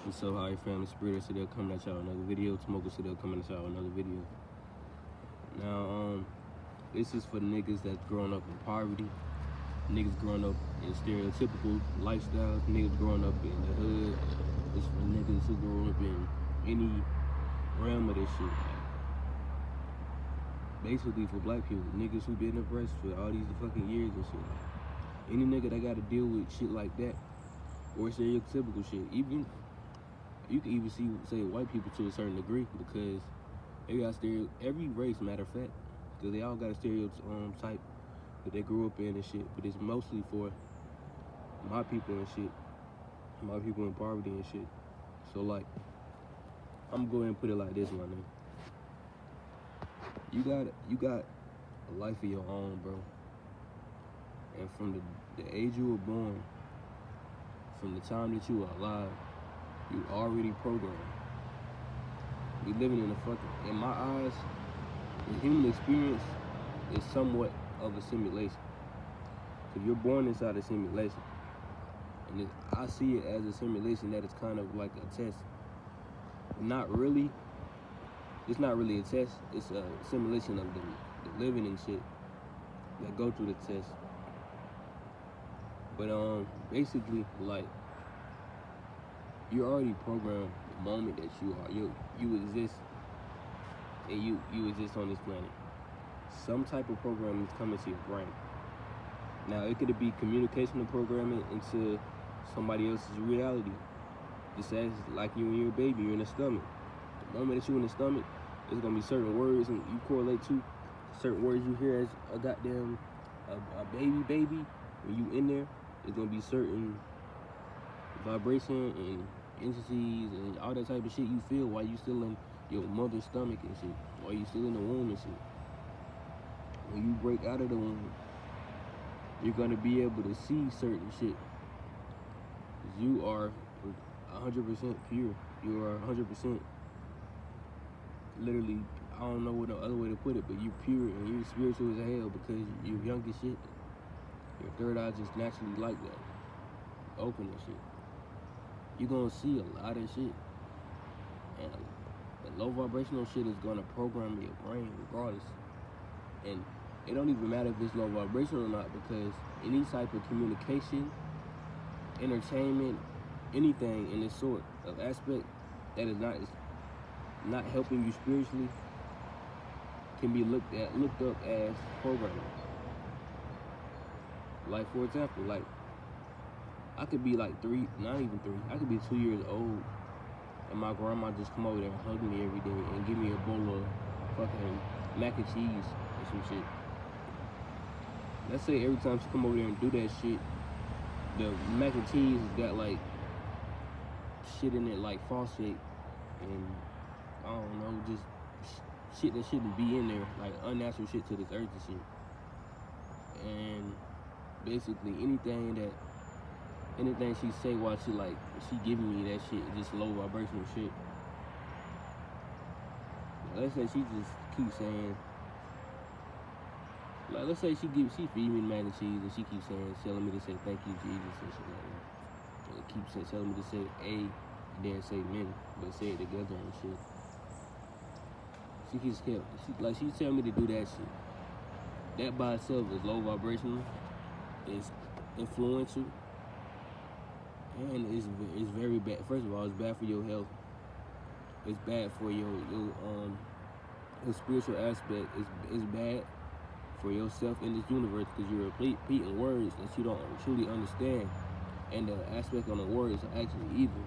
What's up, High Family Spirit? So they'll coming at y'all another video. Smoker so they'll coming at y'all another video. Now, this is for the niggas that's growing up in poverty, niggas growing up in stereotypical lifestyles, niggas growing up in the hood. This for niggas who grew up in any realm of this shit. Basically for black people, niggas who been oppressed for all these fucking years and shit. Any nigga that gotta deal with shit like that, or stereotypical shit, even you can even say white people to a certain degree, because they got every race, matter of fact, because they all got a stereotype that they grew up in and shit, but it's mostly for my people and shit, my people in poverty and shit. So like, I'm going to put it like this, my nigga. You got a life of your own, bro. And from the age you were born, from the time that you were alive, you already programmed. We living in a fucking, in my eyes, the human experience is somewhat of a simulation. So you're born inside a simulation. And I see it as a simulation that is kind of like a test. But not really. It's not really a test. It's a simulation of the living and shit that go through the test. But basically, like, you're already programmed the moment that you are. You exist, and you exist on this planet. Some type of programming is coming to your brain. Now, it could be communicational programming into somebody else's reality. Just as like you when you're a baby, you're in the stomach. The moment that you're in the stomach, there's gonna be certain words and you correlate to certain words you hear as a goddamn a baby. When you in there, there's gonna be certain vibration and entities and all that type of shit you feel while you still in your mother's stomach and shit, while you still in the womb and shit. When you break out of the womb, you're gonna be able to see certain shit. You are 100% pure. You are 100% literally, I don't know what the other way to put it, but you're pure and you're spiritual as hell because you're young as shit. Your third eye just naturally like that. Open and shit. You're gonna see a lot of shit. And the low vibrational shit is gonna program your brain regardless. And it don't even matter if it's low vibrational or not, because any type of communication, entertainment, anything in this sort of aspect that is not helping you spiritually can be looked up as programming. Like, for example, like, I could be like not even 3, I could be 2 years old, and my grandma just come over there and hug me every day and give me a bowl of fucking mac and cheese or some shit. Let's say every time she come over there and do that shit, the mac and cheese has got like shit in it, like phosphate, and I don't know, just shit that shouldn't be in there, like unnatural shit to this earth and shit. And basically anything she say while she giving me that shit is just low vibrational shit. Let's say she just keeps saying, like, let's say she feed me the mac and cheese and she keeps telling me to say thank you, Jesus, and shit like that. And keeps telling me to say a and then say many, but say it together and shit. She tell me to do that shit. That by itself is low vibrational, it's influential, and it's very bad. First of all, it's bad for your health. It's bad for your spiritual aspect. It's bad for yourself in this universe, because you're repeating words that you don't truly understand, and the aspect on the words are actually evil.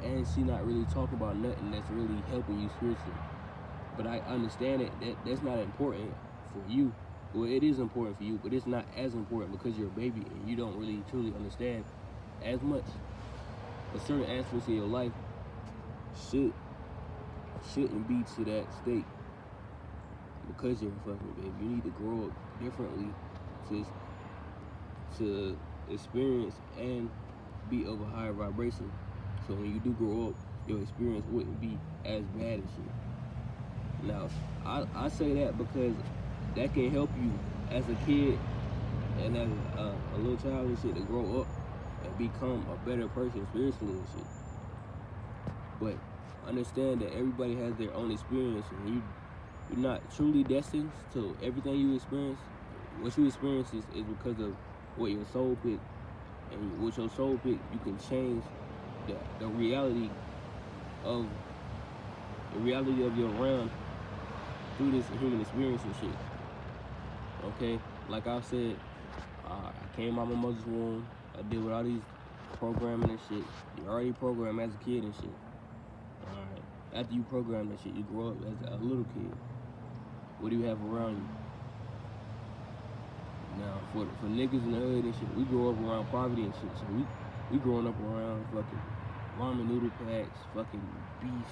And she not really talking about nothing that's really helping you spiritually. But I understand that's not important for you. Well, it is important for you, but it's not as important because you're a baby and you don't really truly understand as much. A certain aspects of your life shouldn't be to that state because you're a fucking baby. You need to grow up differently to experience and be of a higher vibration. So when you do grow up, your experience wouldn't be as bad as shit. Now, I say that because that can help you as a kid and as a little child and shit to grow up and become a better person spiritually and shit. But understand that everybody has their own experience, and you're not truly destined to everything you experience. What you experience is because of what your soul picked, and with your soul pick, you can change the reality of your realm through this human experience and shit. Okay, like I said, I came out my mother's womb. I deal with all these programming and shit. You already programmed as a kid and shit. Alright. After you program that shit, you grow up as a little kid. What do you have around you? Now, for niggas in the hood and shit, we grow up around poverty and shit. So we growing up around fucking ramen noodle packs, fucking beef,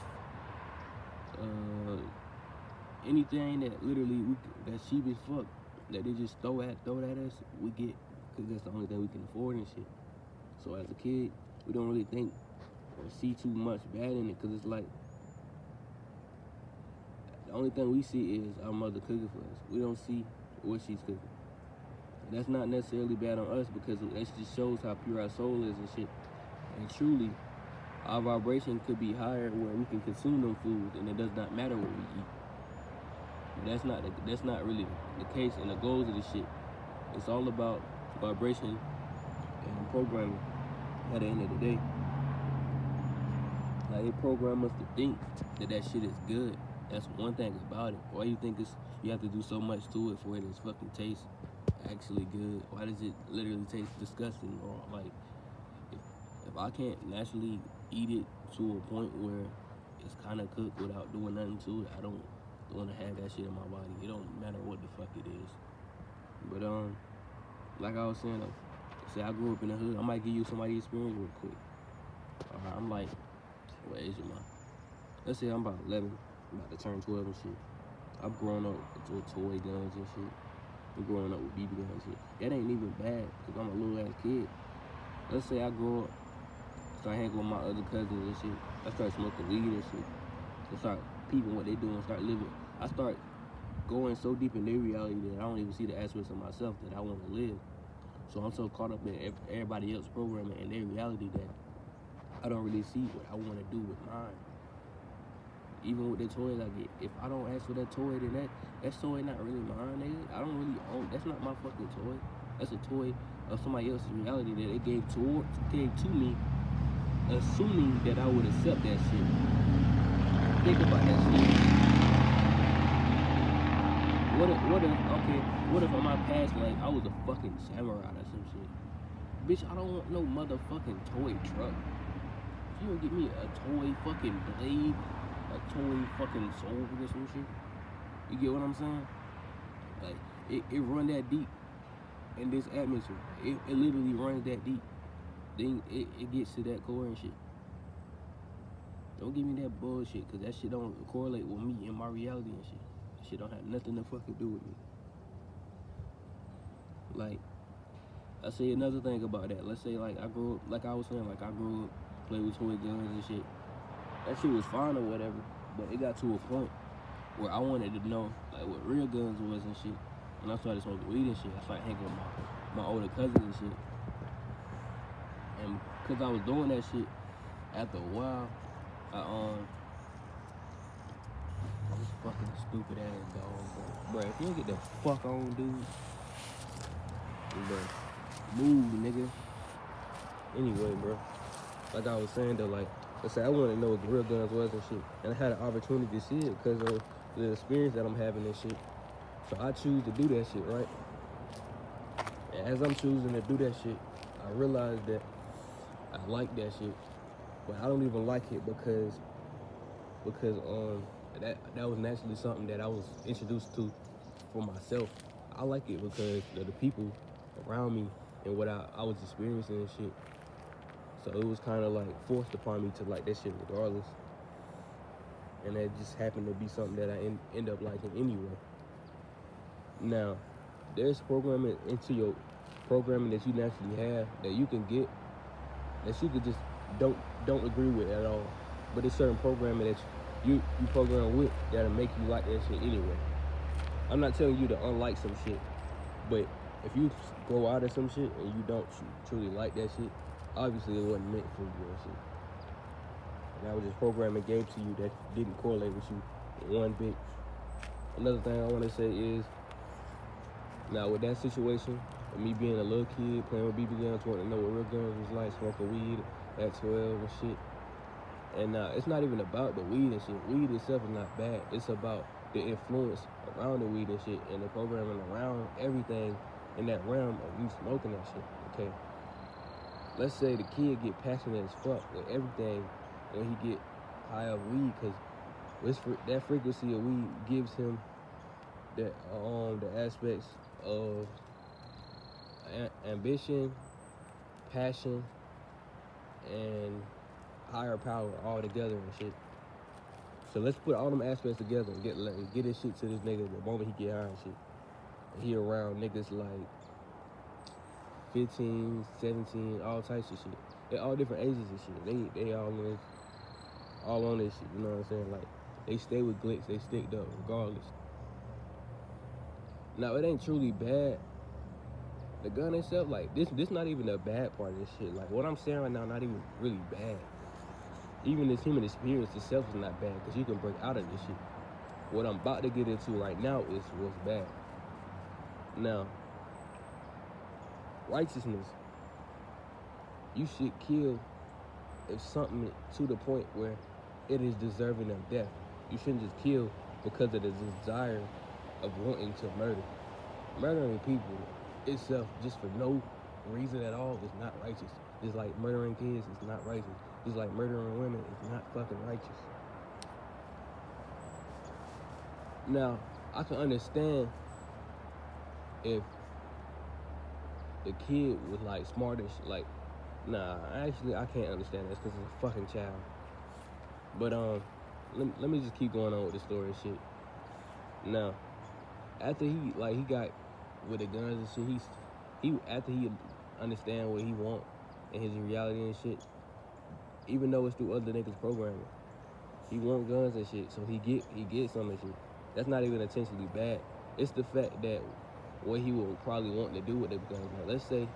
anything that literally that's cheap as fuck that they just throw at us, we get, cause that's the only thing we can afford and shit. So as a kid, we don't really think or see too much bad in it, cause it's like the only thing we see is our mother cooking for us. We don't see what she's cooking. And that's not necessarily bad on us, because that just shows how pure our soul is and shit. And truly, our vibration could be higher where we can consume them foods, and it does not matter what we eat. But that's not really the case and the goals of this shit. It's all about vibration and programming at the end of the day. Like, they program us to think that shit is good. That's one thing about it. Why you think you have to do so much to it for it to fucking taste actually good? Why does it literally taste disgusting? Or like, if I can't naturally eat it to a point where it's kind of cooked without doing nothing to it, I don't want to have that shit in my body. It don't matter what the fuck it is. But like I was saying, say I grew up in the hood. I might give you somebody's experience real quick. Alright, I'm like, what age am I? Let's say I'm about 11, I'm about to turn 12 and shit. I've grown up with toy guns and shit. I'm growing up with BB guns and shit. That ain't even bad, because I'm a little ass kid. Let's say I grow up, start hanging with my other cousins and shit. I start smoking weed and shit. I start peeping what they doing, start living. I start going so deep in their reality that I don't even see the aspects of myself that I want to live. So I'm so caught up in everybody else's programming and their reality that I don't really see what I want to do with mine. Even with the toys I get, if I don't ask for that toy, then that toy not really mine, nigga. I don't really own. That's not my fucking toy. That's a toy of somebody else's reality that they gave to me, assuming that I would accept that shit. Think about that shit. What if in my past life I was a fucking samurai or some shit? Bitch, I don't want no motherfucking toy truck. If you don't get me a toy fucking blade, a toy fucking sword or some shit, you get what I'm saying? Like, it run that deep in this atmosphere. It literally runs that deep. Then it gets to that core and shit. Don't give me that bullshit, cause that shit don't correlate with me and my reality and shit. That shit don't have nothing to fucking do with me. Like, I say another thing about that. Let's say like I grew up, like I was saying, like I grew up, played with toy guns and shit. That shit was fine or whatever, but it got to a point where I wanted to know like what real guns was and shit. When I started smoking weed and shit, I started hanging with my older cousins and shit. And cause I was doing that shit, after a while, this fucking stupid ass dog, bro. If you don't get the fuck on, dude, bro, move, nigga. Anyway, bro, like I was saying though, like, let's say I wanted to know what the real guns was and shit, and I had an opportunity to see it because of the experience that I'm having and shit. So I choose to do that shit, right? And as I'm choosing to do that shit, I realized that I like that shit, but I don't even like it because that was naturally something that I was introduced to for myself. I like it because of the people around me and what I was experiencing and shit. So it was kind of like forced upon me to like that shit regardless. And that just happened to be something that I end up liking anyway. Now, there's programming into your programming that you naturally have that you can get, that you could just don't agree with at all. But there's certain programming that you program with that'll make you like that shit anyway. I'm not telling you to unlike some shit, but if you grow out of some shit and you don't truly like that shit, Obviously, it wasn't meant for you and shit. And that was just programming gave to you that didn't correlate with you one bit. Another thing I want to say is, now with that situation, of me being a little kid playing with BB guns, wanting to know what real guns was like, smoking weed at 12 and shit. And it's not even about the weed and shit. Weed itself is not bad. It's about the influence around the weed and shit, and the programming around everything in that realm of you smoking that shit. Okay. Let's say the kid get passionate as fuck with everything when he get high of weed, because that frequency of weed gives him that the aspects of ambition, passion, and higher power all together and shit. So let's put all them aspects together and get this shit to this nigga the moment he get high and shit. And he around niggas like 15, 17, all types of shit. They all different ages and shit. They all on this shit, you know what I'm saying? Like, they stay with Glicks, they sticked up regardless. Now, it ain't truly bad. The gun itself, like, this not even the bad part of this shit. Like, what I'm saying right now, not even really bad. Even this human experience itself is not bad, because you can break out of this shit. What I'm about to get into right now is what's bad. Now, righteousness. You should kill if something to the point where it is deserving of death. You shouldn't just kill because of the desire of wanting to murder. Murdering people itself just for no reason at all is not righteous. Just like murdering kids is not righteous. Just like murdering women is not fucking righteous. Now, I can understand if the kid was like smart and shit, like, nah, actually I can't understand this because it's a fucking child. But let me just keep going on with the story and shit. Now, after he got with the guns and shit, he after he understand what he want and his reality and shit, even though it's through other niggas programming, he want guns and shit, so he get some and shit. That's not even intentionally bad. It's the fact that what he would probably want to do with the guns. Now, let's say,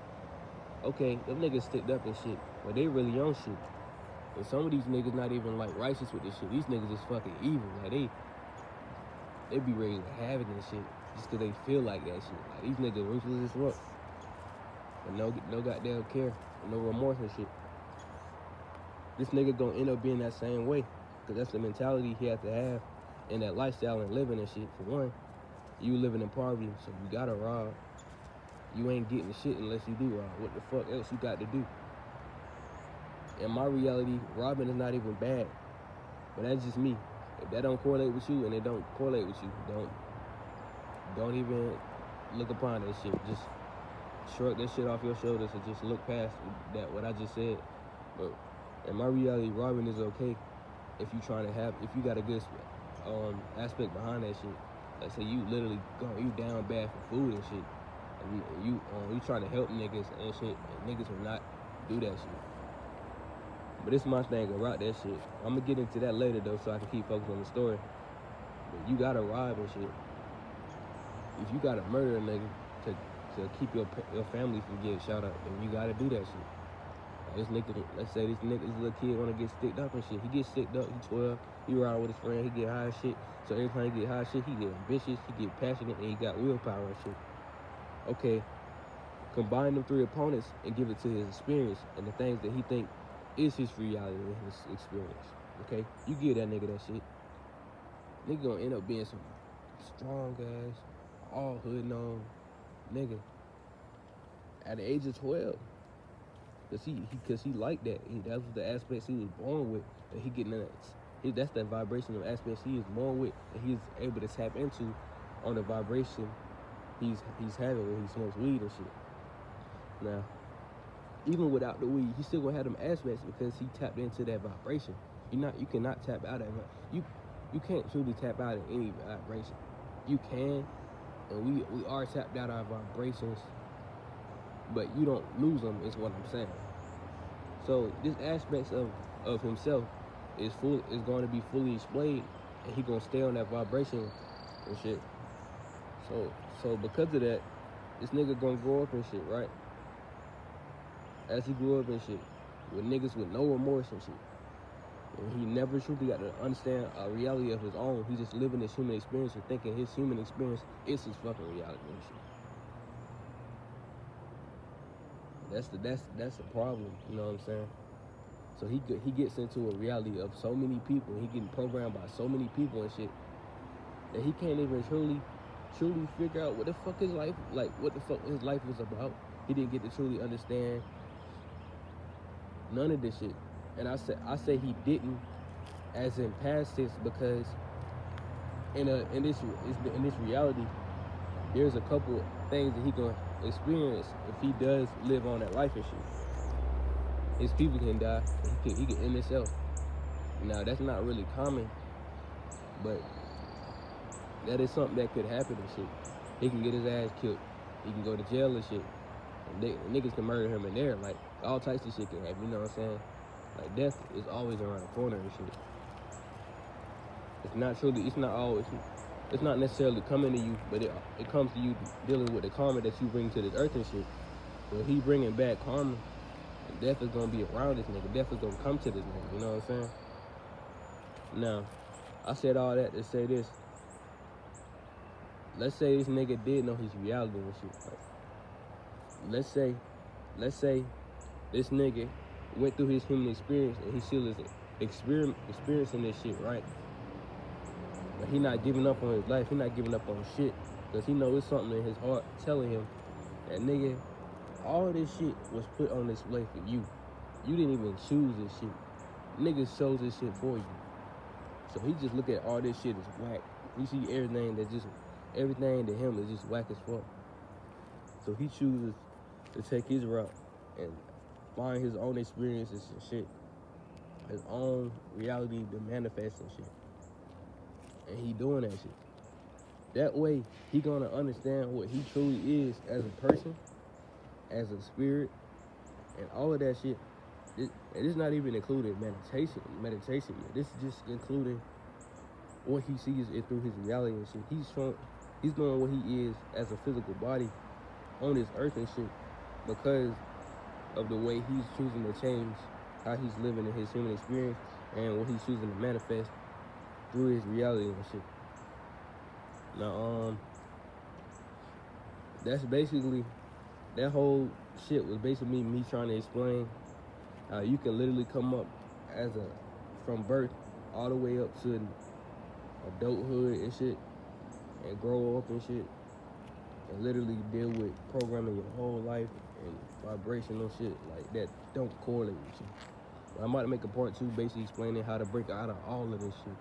okay, them niggas sticked up and shit, but they really on shit. And some of these niggas not even like righteous with this shit. These niggas is fucking evil. Like they be ready to have it and shit just cause they feel like that shit. Like these niggas ruthless as fuck. And no goddamn care, and no remorse and shit. This nigga gonna end up being that same way, cause that's the mentality he has to have in that lifestyle and living and shit. For one, you living in poverty, so you gotta rob. You ain't getting shit unless you do rob. What the fuck else you got to do? In my reality, robbing is not even bad. But that's just me. If that don't correlate with you and it don't correlate with you, don't even look upon that shit. Just shrug that shit off your shoulders and just look past that what I just said. But in my reality, robbing is okay if you got a good aspect behind that shit. Like say you literally you down bad for food and shit, and you trying to help niggas and shit, and niggas will not do that shit. But this is my thing about that shit. I'm gonna get into that later though, so I can keep focused on the story. But you gotta rob and shit. If you gotta murder a nigga to keep your family from getting shot up, then you gotta do that shit. This nigga, let's say this little kid wanna get sticked up and shit. He gets sticked up, he 12, he ride with his friend, he get high as shit. So every time he get high as shit, he get ambitious, he get passionate, and he got willpower and shit. Okay, combine them three opponents and give it to his experience and the things that he think is his reality and his experience. Okay, you give that nigga that shit. Nigga gonna end up being some strong ass, all hood known nigga at the age of 12. Cause he like that. That was the aspects he was born with. That he getting that. That's that vibrational aspects he is born with, and he's able to tap into on the vibration he's having when he smokes weed and shit. Now, even without the weed, he still gonna have them aspects because he tapped into that vibration. You cannot tap out of it. You can't truly tap out of any vibration. You can, and we are tapped out of our vibrations, but you don't lose them, is what I'm saying. So this aspects of himself is going to be fully displayed, and he gonna stay on that vibration and shit. So because of that, this nigga gonna grow up and shit, right? as he grew up and shit, with niggas with no remorse and shit. And he never truly got to understand a reality of his own. He just living his human experience and thinking his human experience is his fucking reality and shit. That's the problem, you know what I'm saying? So he gets into a reality of so many people, and he getting programmed by so many people and shit, that he can't even truly figure out what the fuck his life, like what the fuck his life was about. He didn't get to truly understand none of this shit. And I say he didn't, as in past tense, because in this reality, there's a couple things that he gonna experience if he does live on that life and shit. His people can die. He can end himself. Now that's not really common, but that is something that could happen and shit. He can get his ass killed. He can go to jail and shit. And niggas can murder him in there. Like, all types of shit can happen, you know what I'm saying? Like, death is always around the corner and shit. It's not necessarily coming to you, but it comes to you dealing with the karma that you bring to this earth and shit. So he bringing back karma, and death is gonna be around this nigga. Death is gonna come to this nigga, you know what I'm saying? Now, I said all that to say this. Let's say this nigga did know his reality and shit. Like, let's say this nigga went through his human experience and he still is experiencing this shit, right? But he not giving up on his life. He not giving up on shit, because he knows it's something in his heart telling him that, nigga, all this shit was put on display for you. You didn't even choose this shit. Niggas chose this shit for you. So he just look at all this shit as whack. He see everything to him is just whack as fuck. So he chooses to take his route and find his own experiences and shit, his own reality to manifest and shit. And he doing that shit. That way, he gonna understand what he truly is as a person, as a spirit, and all of that shit. And it's not even including meditation yet. This is just including what he sees it through his reality and shit. He's knowing what he is as a physical body on this earth and shit, because of the way he's choosing to change how he's living in his human experience and what he's choosing to manifest through his reality and shit. Now, that's basically, that whole shit was basically me trying to explain how you can literally come up from birth all the way up to adulthood and shit, and grow up and shit, and literally deal with programming your whole life and vibrational shit like that don't correlate with you. I'm about to make a part 2 basically explaining how to break out of all of this shit.